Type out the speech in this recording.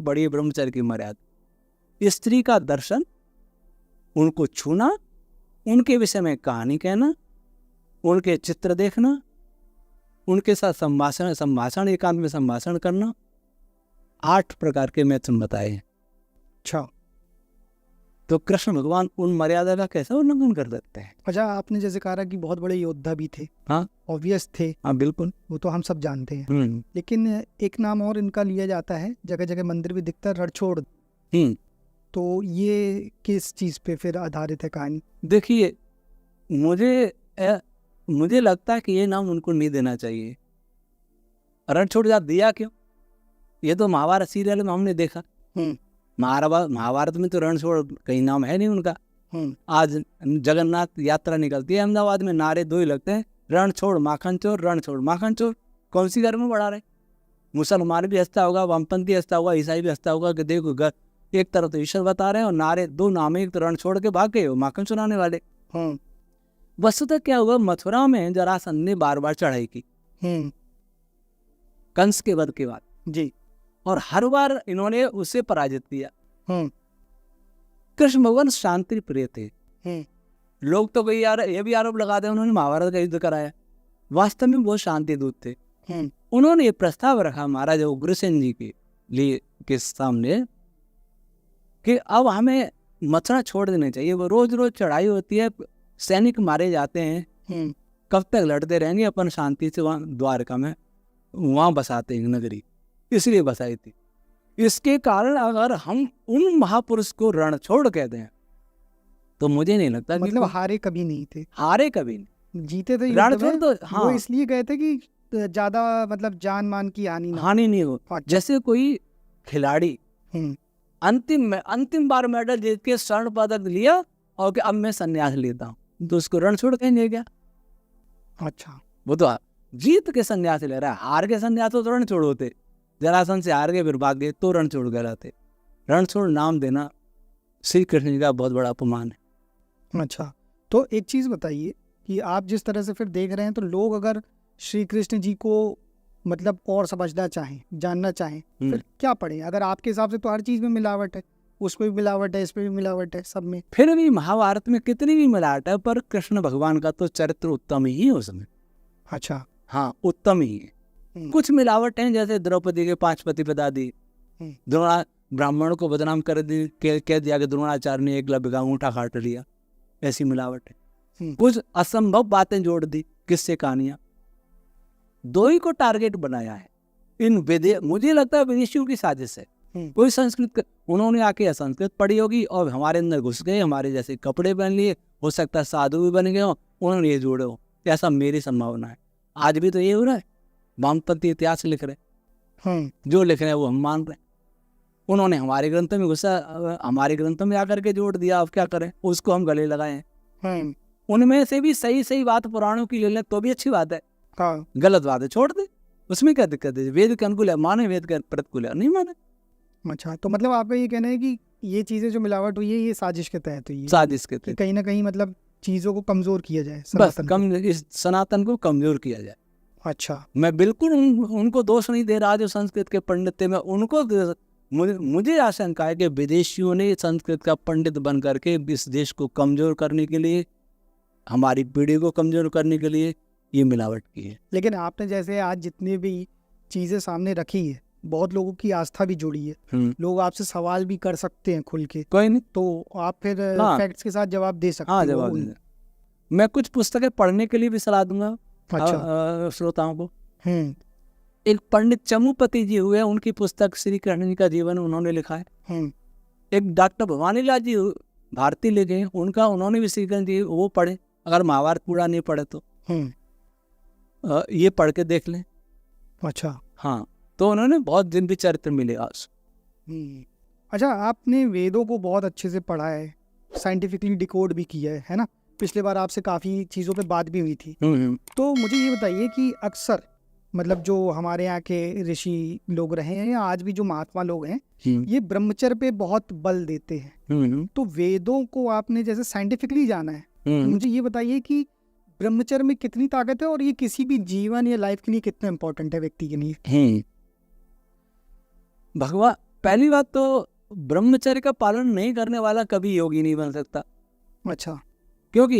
बड़ी ब्रह्मचर्य की मर्यादा। स्त्री का दर्शन, उनको छूना, उनके विषय में कहानी कहना, उनके चित्र देखना, उनके साथ संभाषण एकांत में संभाषण करना, 8 प्रकार के मैथुन बताए हैं। अच्छा, तो कृष्ण भगवान उन मर्यादा का कैसे उल्लंघन कर सकते हैं? अच्छा, आपने जैसे कहा कि बहुत बड़े योद्धा भी थे। हाँ, ऑब्वियस थे। हाँ बिल्कुल, वो तो हम सब जानते हैं। लेकिन एक नाम और इनका लिया जाता है, जगह जगह मंदिर भी दिखता है, रणछोड़। तो ये किस चीज पे फिर आधारित है कहानी? देखिए, मुझे लगता है कि ये नाम उनको नहीं देना चाहिए। रणछोड़ जात दिया क्यों? ये तो महाभारत सीरियल में हमने देखा। महाभारत में तो रणछोड़ कहीं नाम है नहीं उनका। आज जगन्नाथ यात्रा निकलती है अहमदाबाद में, नारे 2 ही लगते हैं, रणछोड़ माखन चोर, रणछोड़ माखन चोर। कौन सी घर में बढ़ा रहे? मुसलमान भी हंसता होगा, वामपंथी हंसता होगा, ईसाई भी हंसता होगा कि देखो घर एक तरफ तो ईश्वर बता रहे हैं और नारे 2 नाम, एक तो रणछोड़ के भाग गए हो माखन चुराने वाले। वस्तुतः क्या हुआ, मथुरा में जरासंध ने बार बार चढ़ाई की कंस के वध के बाद जी, और हर बार इन्होंने उसे पराजित किया। कृष्ण भगवान शांति प्रिय थे। लोग तो कई यार ये भी आरोप लगाते हैं उन्होंने महाभारत का युद्ध कराया, वास्तव में वो शांति दूत थे। उन्होंने ये प्रस्ताव रखा महाराज उग्रसेन जी के सामने कि अब हमें मथुरा छोड़ देने चाहिए। वो रोज रोज चढ़ाई होती है, सैनिक मारे जाते हैं, कब तक लड़ते रहेंगे? अपन शांति से वहाँ द्वारका में वहाँ बसाते हैं नगरी, इसलिए बसाई थी। इसके कारण अगर हम उन महापुरुष को रणछोड़ कहते हैं तो मुझे नहीं लगता मतलब हारे कभी नहीं थे। हारे कभी नहीं, जीते थे। रणछोड़ तो हाँ, वो इसलिए गए थे कि ज्यादा मतलब जान मान की हानि नहीं हो। जैसे कोई खिलाड़ी अंतिम बार मेडल जीत के स्वर्ण पदक लिया और कि अब मैं संन्यास लेता हूँ, तो उसको रणछोड़ कहेंगे क्या? अच्छा, वो तो जीत के संन्यास ले रहा है, हार के संन्यास तो रणछोड़ होते। जरासंध से हार गए फिर भाग गए तो रणछोड़ कहलाते। रणछोड़ नाम देना श्री कृष्ण जी का बहुत बड़ा अपमान है। अच्छा, तो एक चीज बताइए कि आप जिस तरह से फिर देख रहे हैं, तो लोग अगर श्री कृष्ण जी को मतलब और समझना चाहें, जानना चाहें, फिर क्या पढ़ें? अगर आपके हिसाब से तो हर चीज में मिलावट है, उसमें भी मिलावट है, इसमें भी मिलावट है, सब में। फिर भी महाभारत में कितनी भी मिलावट है, पर कृष्ण भगवान का तो चरित्र उत्तम ही है उसमें। अच्छा, हाँ, उत्तम ही है। कुछ मिलावट है, जैसे द्रौपदी के 5 पति पिता दी, द्रोणा ब्राह्मण को बदनाम कर दी, कह दिया कि द्रोणाचार्य ने एकलव्य का अंगूठा काट लिया, ऐसी मिलावट है। कुछ असंभव बातें जोड़ दी, किससे कहानियां, 2 ही को टारगेट बनाया है। मुझे लगता है विदेशियों की साजिश है। कोई संस्कृत उन्होंने आके संस्कृत पढ़ी होगी और हमारे अंदर घुस गए, हमारे जैसे कपड़े पहन लिए, हो सकता है साधु भी बन गए हो, उन्होंने ये जोड़े हो, ऐसा मेरी संभावना है। आज भी तो ये हो रहा है, वामपंथी इतिहास लिख रहे, जो लिख रहे हैं वो हम मान रहे हैं। उन्होंने हमारे ग्रंथ में घुसा, हमारे ग्रंथ में आकर के जोड़ दिया, अब क्या करें, उसको हम गले लगाए हैं। उनमें से भी सही बात पुराणों की ले लें तो भी अच्छी बात है, गलत बात है छोड़ दे, उसमें क्या दिक्कत है? वेद के अनुकूल है माने, वेद के प्रतिकूल है नहीं माने। अच्छा, तो मतलब आपका ये कहना है कि ये चीजें जो मिलावट हुई है ये साजिश के तहत हुई है, साजिश के तहत कहीं ना कहीं मतलब चीजों को कमजोर किया जाए, इस सनातन को कमजोर किया जाए। अच्छा, मैं बिल्कुल उनको दोष नहीं दे रहा जो संस्कृत के पंडित थे, मैं उनको मुझे आशंका है कि विदेशियों ने संस्कृत का पंडित बन करके इस देश को कमजोर करने के लिए, हमारी पीढ़ी को कमजोर करने के लिए ये मिलावट की है। लेकिन आपने जैसे आज जितनी भी चीजें सामने रखी है, बहुत लोगों की आस्था भी जुड़ी है, लोग आपसे सवाल भी कर सकते हैं खुल के, कोई नहीं तो आप फिर फैक्ट्स के साथ जवाब दे सकते हो। जवाब मैं कुछ पुस्तकें पढ़ने के लिए भी सलाह दूंगा श्रोताओं को। एक पंडित चमुपति जी हुए, उनकी पुस्तक श्री कृष्ण जी का जीवन उन्होंने लिखा है। एक डॉक्टर भवानीलाल जी भारती लिखे, उन्होंने भी श्री कृष्ण जी वो पढ़े, अगर महाभारत पूरा नहीं पढ़े तो ये पढ़ के देख लें। अच्छा, हाँ, तो उन्होंने बहुत दिन भी चरित्र मिले आज। अच्छा, आपने वेदों को बहुत अच्छे से पढ़ा है, साइंटिफिकली डिकोड भी किया है ना? पिछले बार आपसे काफ़ी चीज़ों पे बात भी हुई थी। तो मुझे ये बताइए कि अक्सर मतलब जो हमारे यहाँ के ऋषि लोग रहे हैं या आज भी जो महात्मा लोग हैं, ये ब्रह्मचर्य पे बहुत बल देते हैं। तो वेदों को आपने जैसे साइंटिफिकली जाना है, तो मुझे ये बताइए कि ब्रह्मचर्य में कितनी ताकत है और ये किसी भी जीवन या लाइफ के लिए कितना इम्पोर्टेंट है व्यक्ति के लिए? पहली बात तो ब्रह्मचर्य का पालन नहीं करने वाला कभी योगी नहीं बन सकता, अच्छा, क्योंकि